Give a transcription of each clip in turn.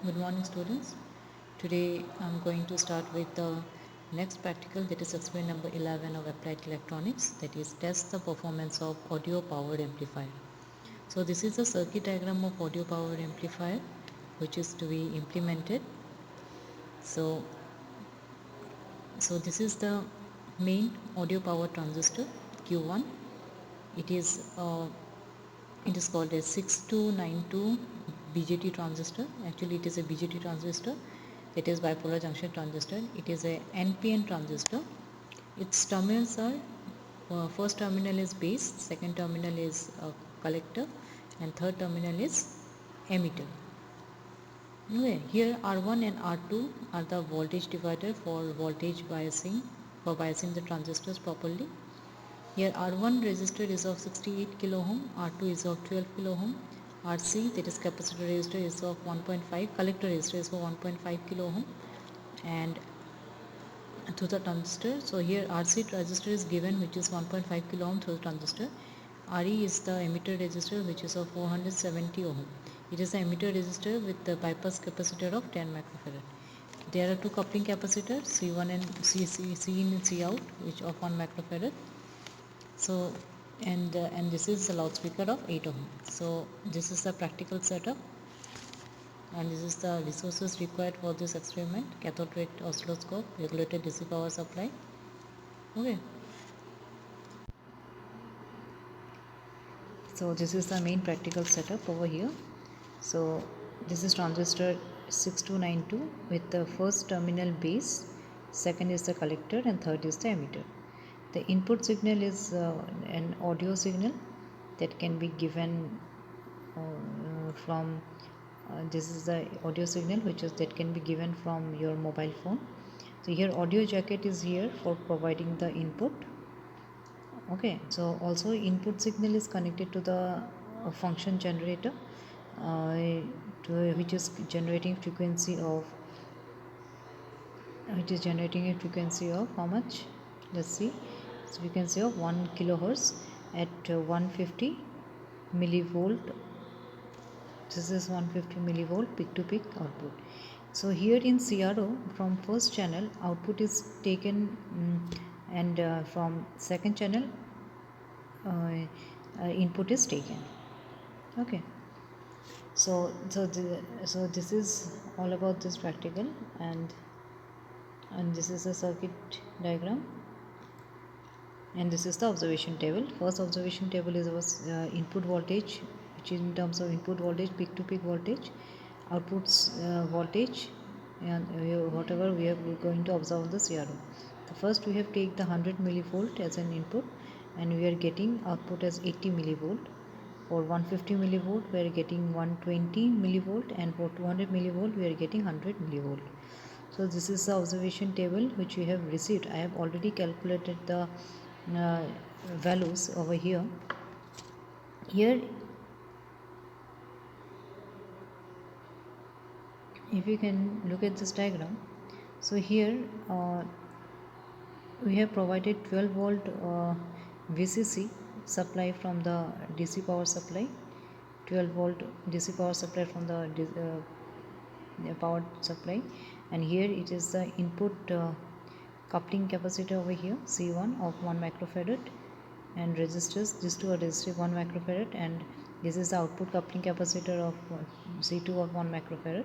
Good morning, students. Today I'm going to start with the next practical, that is experiment number 11 of applied electronics, that is test the performance of audio powered amplifier. So this is a circuit diagram of audio powered amplifier which is to be implemented. So this is the main audio power transistor Q1. It is called a 6292 BJT transistor. Actually it is a BJT transistor, it is bipolar junction transistor. It is a NPN transistor. Its terminals are first terminal is base, second terminal is collector, and third terminal is emitter. Okay, here R1 and R2 are the voltage divider for voltage biasing, for biasing the transistors properly. Here R1 resistor is of 68 kilo ohm, R2 is of 12 kilo ohm, RC, that is capacitor resistor, is of 1.5, collector resistor is of 1.5 kilo ohm, and to the transistor. So here RC resistor is given, which is 1.5 kilo ohm through the transistor. RE is the emitter resistor, which is of 470 ohm. It is the emitter resistor with the bypass capacitor of 10 microfarad. There are two coupling capacitors, C1 and C in and C out, which of 1 microfarad. So and this is the loudspeaker of 8 ohm. So this is the practical setup, and this is the resources required for this experiment: cathode ray oscilloscope, regulated DC power supply. Okay, so this is the main practical setup over here. So this is transistor 6292 with the first terminal base, second is the collector, and third is the emitter. The input signal is an audio signal that can be given from this is the audio signal that can be given from your mobile phone. So here audio jacket is here for providing the input. Okay, so also input signal is connected to the function generator, which is generating frequency of how much? Let's see. It's frequency of 1 kilohertz at 150 millivolt. This is 150 millivolt peak to peak output. So here in CRO, from first channel output is taken, and from second channel input is taken. Okay, so this is all about this practical, and this is the circuit diagram, and this is the observation table. First observation table is our input voltage, which is in terms of input voltage, peak to peak voltage, outputs voltage, and whatever we are going to observe the CRO. So first we have take the 100 millivolt as an input, and we are getting output as 80 millivolt. For 150 millivolt we are getting 120 millivolt, and for 200 millivolt we are getting 100 millivolt. So this is the observation table which we have received. I have already calculated the values over here. Here if you can look at this diagram, so here we have provided 12 volt VCC supply from the DC power supply, 12 volt DC power supply from the power supply, and here it is the input coupling capacitor over here, C1 of 1 microfarad, and resistors, these two are resistive 1 microfarad, and this is the output coupling capacitor of C2 of 1 microfarad,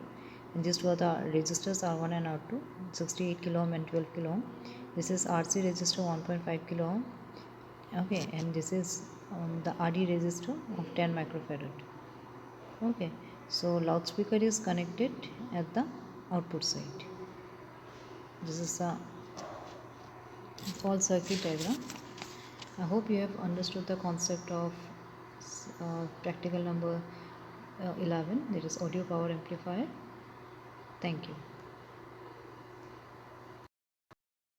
and these two are the resistors R1 and R2, 68 kilo ohm and 12 kilo ohm. This is RC resistor 1.5 kilo ohm. Okay, and this is the RD resistor of 10 microfarad. Okay, so loudspeaker is connected at the output side. This is the full circuit diagram. I hope you have understood the concept of practical number 11, that is audio power amplifier. Thank you.